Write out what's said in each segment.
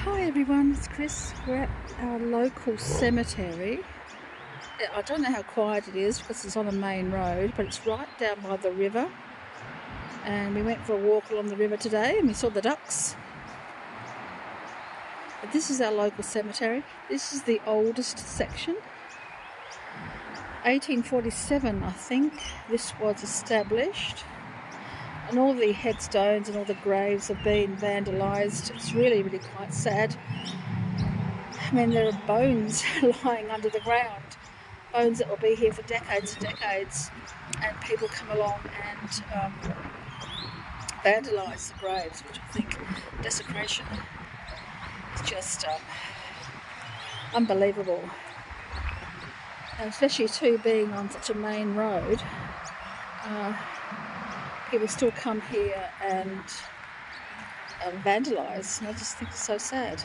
Hi everyone, it's Chris. We're at our local cemetery. I don't know how quiet it is because it's on a main road, but it's right down by the river. And we went for a walk along the river today and we saw the ducks. But this is our local cemetery. This is the oldest section. 1847, I think, this was established. And all the headstones and all the graves have been vandalised. It's really, really quite sad. I mean, there are bones lying under the ground, bones that will be here for decades and decades, and people come along and vandalise the graves, which I think desecration is just unbelievable. And especially too, being on such a main road, people still come here and vandalise, and I just think it's so sad.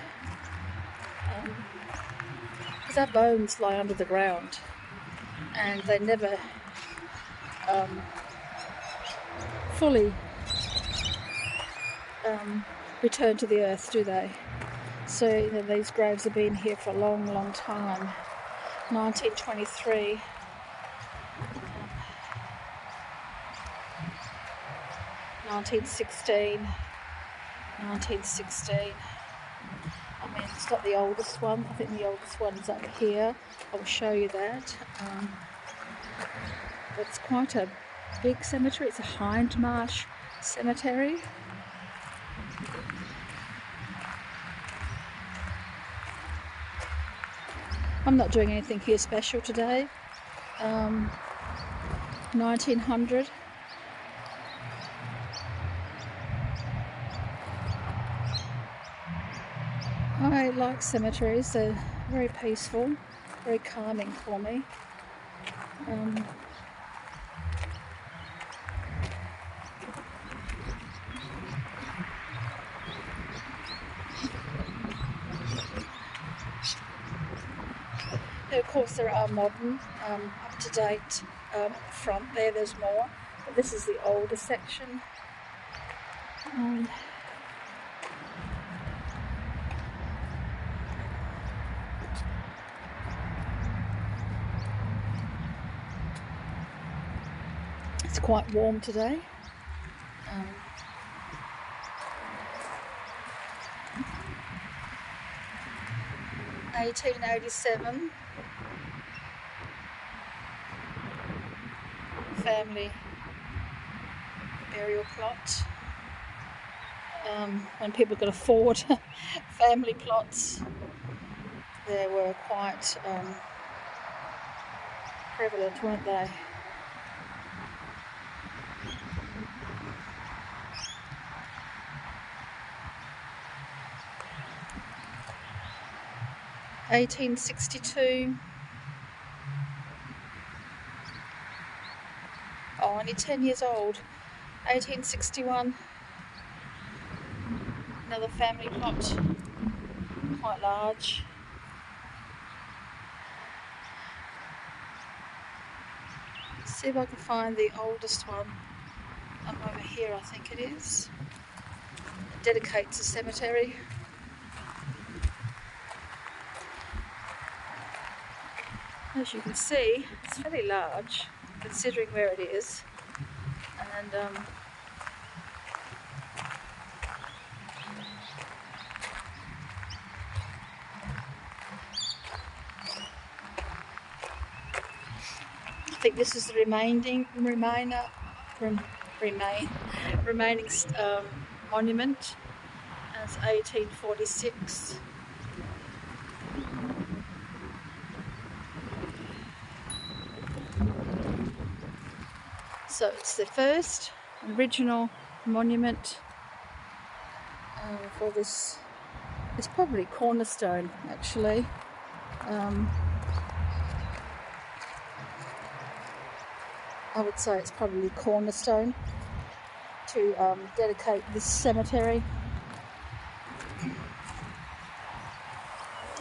Because our bones lie under the ground and they never fully return to the earth, do they? So these graves have been here for a long, long time. 1923. 1916. 1916. I mean, it's not the oldest one. I think the oldest one's up here. I'll show you that. It's quite a big cemetery. It's a Hindmarsh cemetery. I'm not doing anything here special today. 1900. I like cemeteries. They're very peaceful, very calming for me. Of course, there are modern, up-to-date front there. There's more, but this is the older section. It's quite warm today. 1887. Family burial plot. When people could afford family plots, they were quite prevalent, weren't they? (1862). Oh, only 10 years old. 1861. Another family plot, quite large. Let's see if I can find the oldest one. Up over here, I think it is. It dedicates a cemetery. As you can see, it's fairly large, considering where it is. And I think this is the remaining monument as 1846. So it's the first original monument for this. It's probably cornerstone, actually. I would say it's probably cornerstone to dedicate this cemetery.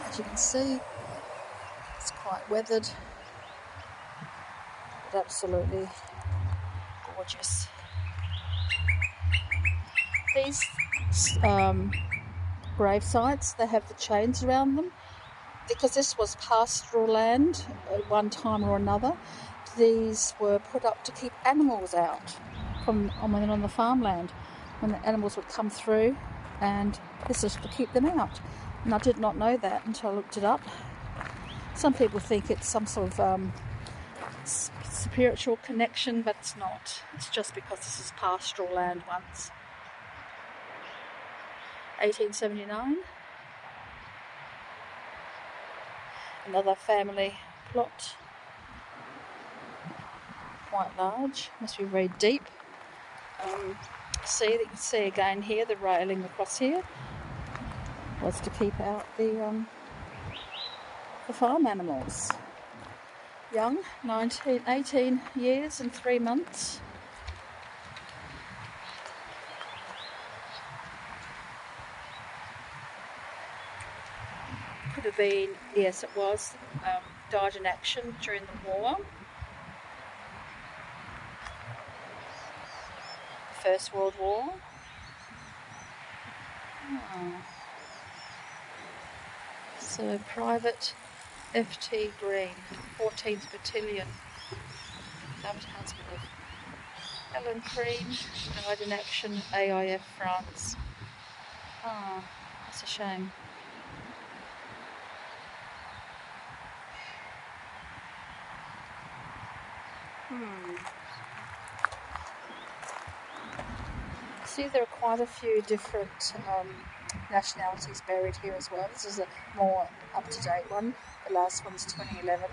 As you can see, it's quite weathered, but absolutely gorgeous. These grave sites. They have the chains around them. Because this was pastoral land at one time or another, these were put up to keep animals out from on the farmland. When the animals would come through, and this is to keep them out. And I did not know that until I looked it up. Some people think it's some sort of spiritual connection, but it's not. It's just because this is pastoral land once. 1879. Another family plot. Quite large. Must be very deep. You can see again here the railing across here was to keep out the farm animals. Young, 18 years and 3 months. Could have been, yes it was, died in action during the war. First World War. So Private F.T. Green, 14th Battalion, loved husband of Helen Crean, died in action, AIF France. That's a shame. See, there are quite a few different nationalities buried here as well. This is a more up-to-date one. The last one's 2011.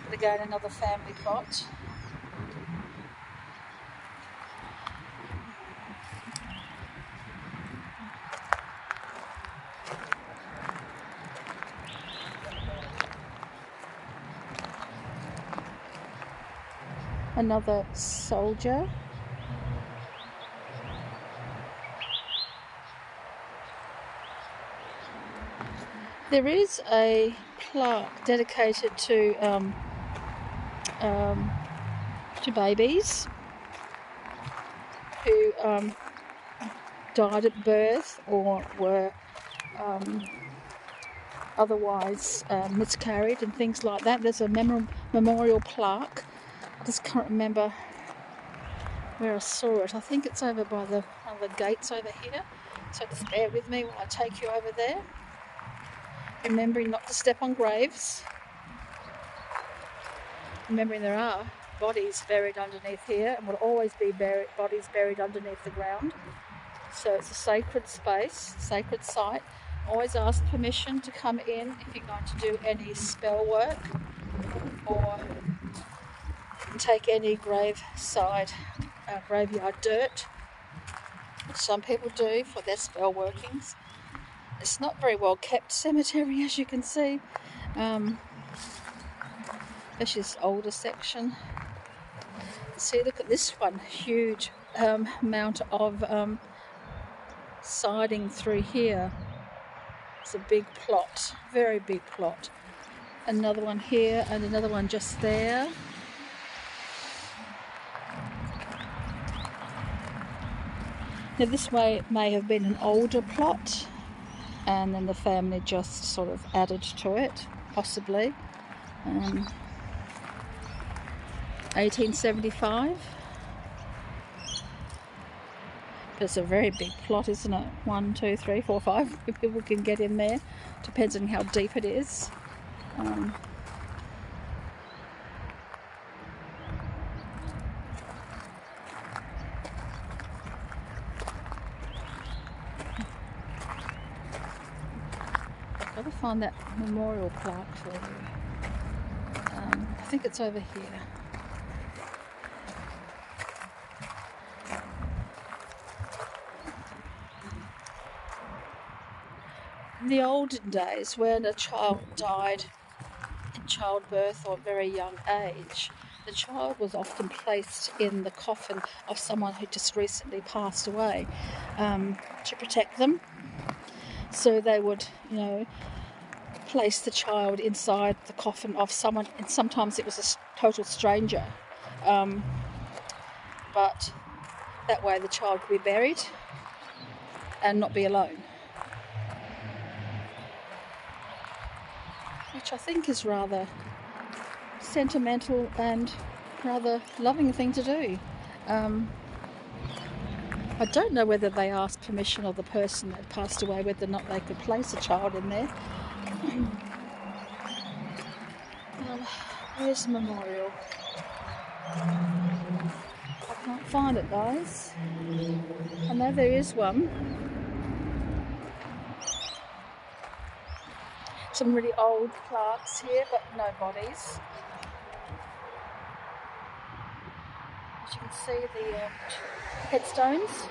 But again, another family plot. Another soldier. There is a plaque dedicated to babies who died at birth or were otherwise miscarried and things like that. There's a memorial plaque. I just can't remember where I saw it. I think it's over by one of the gates over here. So just bear with me while I take you over there. Remembering not to step on graves. Remembering there are bodies buried underneath here and will always be bodies buried underneath the ground. So it's a sacred space, sacred site. Always ask permission to come in if you're going to do any spell work or take any graveyard dirt, which some people do for their spell workings. It's not very well kept cemetery, as you can see. This is older section. See, look at this one, huge amount of siding through here. It's a big plot, very big plot. Another one here and another one just there. Now this way it may have been an older plot and then the family just sort of added to it, possibly. 1875. But it's a very big plot, isn't it? 1, 2, 3, 4, 5 people can get in there. Depends on how deep it is. I've got to find that memorial plaque for you. I think it's over here. In the olden days, when a child died in childbirth or a very young age, the child was often placed in the coffin of someone who just recently passed away to protect them. So they would, place the child inside the coffin of someone, and sometimes it was a total stranger. But that way the child could be buried and not be alone. Which I think is rather sentimental and rather loving thing to do. I don't know whether they asked permission of the person that passed away, whether or not they could place a child in there. Where's the memorial? I can't find it, guys. I know there is one. Some really old plaques here, but no bodies. As you can see, the headstones,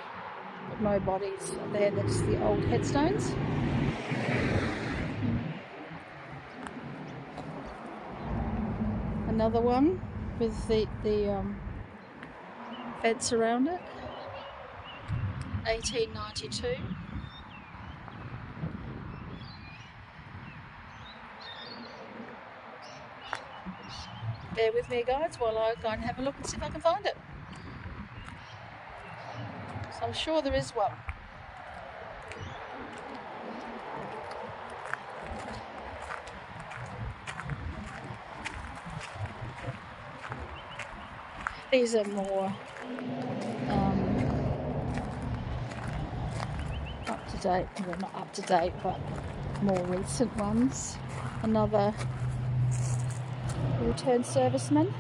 but no bodies there. That's the old headstones. Another one with the fence around it. 1892. Bear with me, guys, while I go and have a look and see if I can find it. So I'm sure there is one. These are more up to date, well, not up to date, but more recent ones. Another returned serviceman.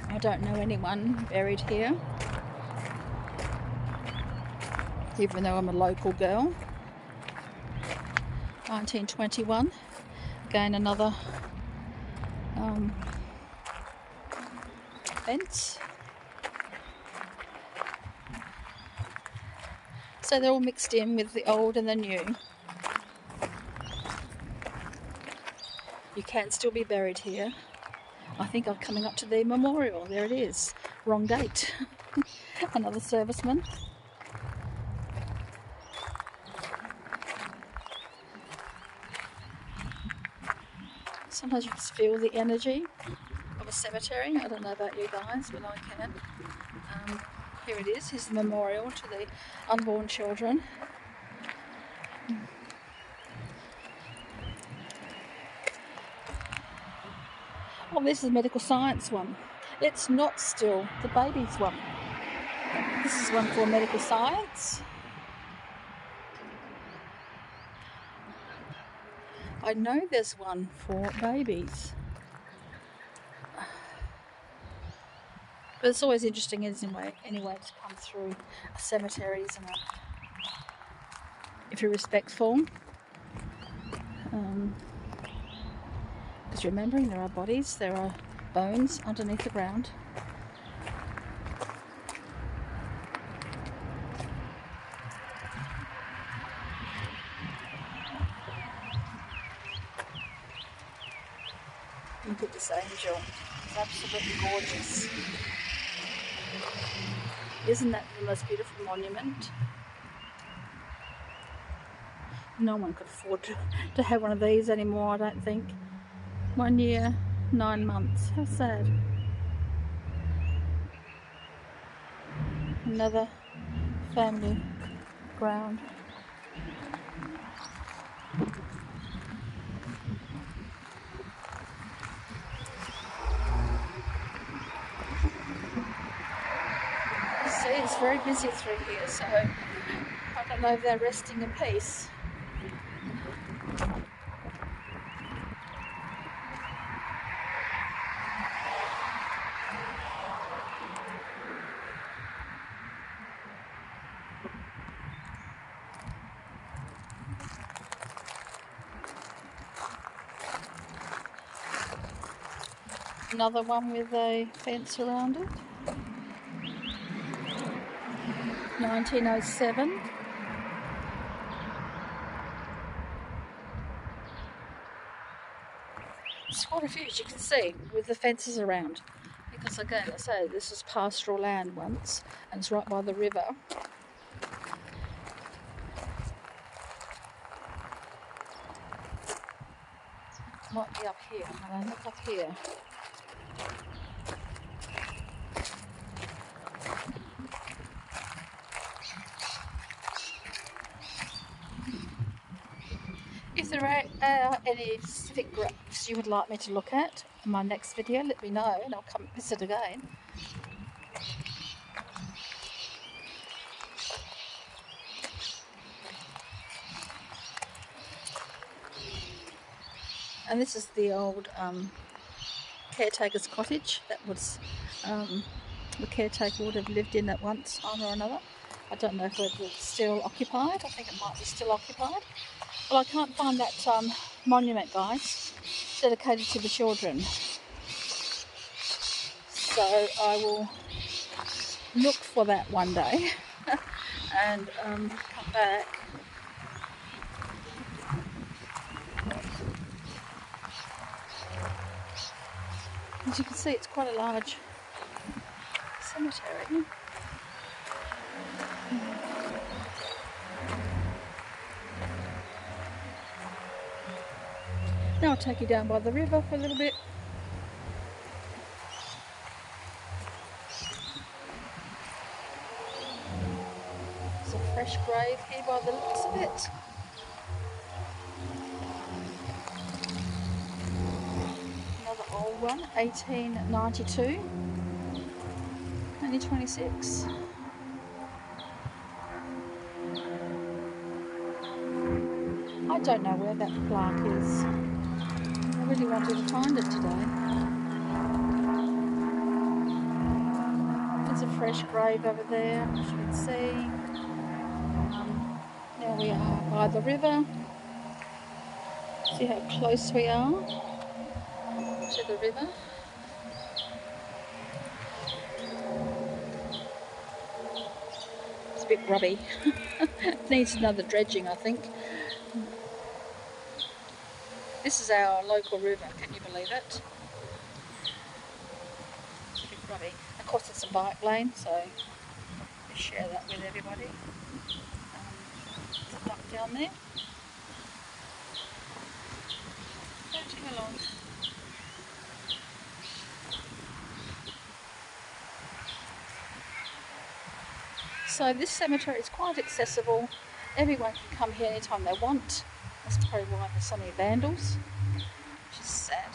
I don't know anyone buried here, even though I'm a local girl. 1921. Again, another fence. So they're all mixed in with the old and the new. You can still be buried here. I think I'm coming up to the memorial. There it is. Wrong date. Another serviceman. Sometimes you just feel the energy of a cemetery. I don't know about you guys, but I can. Here it is. Here's the memorial to the unborn children. Oh, this is a medical science one. It's not still the babies one. This is one for medical science. I know there's one for babies. But it's always interesting anyway to come through a cemetery, isn't it? If you're respectful. Because remembering there are bodies, there are bones underneath the ground. Look at this angel. It's absolutely gorgeous. Isn't that the most beautiful monument? No one could afford to have one of these anymore, I don't think. 1 year, 9 months. How sad. Another family ground. See, it's very busy through here, so I don't know if they're resting in peace. Another one with a fence around it. 1907. It's quite a few, as you can see, with the fences around. Because again, I say, this is pastoral land once, and it's right by the river. Might be up here. And I look up here. If there are any specific graves you would like me to look at in my next video, let me know and I'll come visit again. And this is the old caretaker's cottage that was the caretaker would have lived in at one time or another. I don't know if it's still occupied. I think it might be still occupied. Well, I can't find that monument, guys, dedicated to the children. So I will look for that one day and come back. As you can see, it's quite a large cemetery. Now I'll take you down by the river for a little bit. There's a fresh grave here by the looks of it. Another old one, 1892. Only 26. I don't know where that plaque is. I really wanted to find it today. There's a fresh grave over there, as you can see. Now we are by the river. See how close we are to the river. It's a bit grubby. It needs another dredging, I think. This is our local river, can you believe it? It's a bit grubby. Of course it's a bike lane, so we share that with everybody. There's a duck down there. Floating along. So this cemetery is quite accessible. Everyone can come here anytime they want. That's probably why there's so many vandals, which is sad.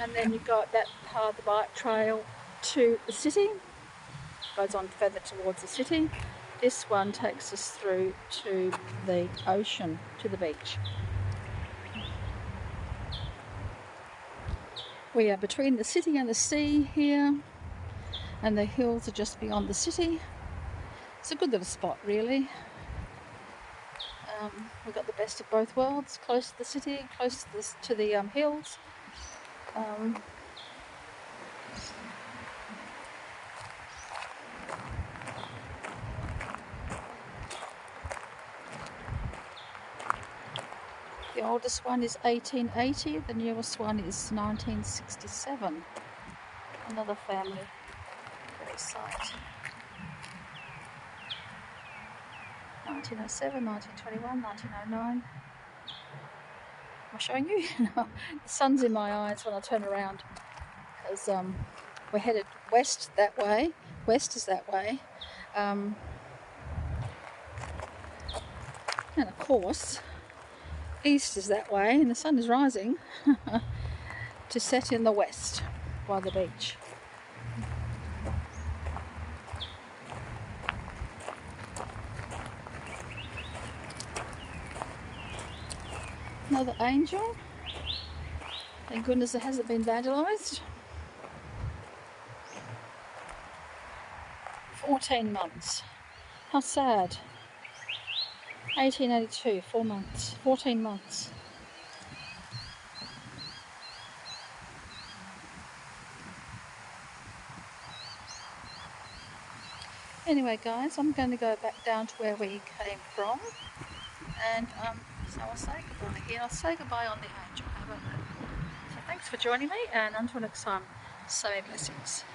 And then you've got that part of the bike trail to the city. Goes on further towards the city. This one takes us through to the ocean, to the beach. We are between the city and the sea here. And the hills are just beyond the city. It's a good little spot, really. We've got the best of both worlds, close to the city, close to the hills. The oldest one is 1880, the newest one is 1967. Another family site. 1907, 1921, 1909. Am I showing you? The sun's in my eyes when I turn around because we're headed west that way. West is that way. And of course, east is that way, and the sun is rising to set in the west by the beach. Another angel. Thank goodness it hasn't been vandalised. 14 months. How sad. 1882, 4 months. 14 months. Anyway guys, I'm going to go back down to where we came from. And so I'll say goodbye here. I'll say goodbye on the angel. How about that? So thanks for joining me, and until next time, so many blessings.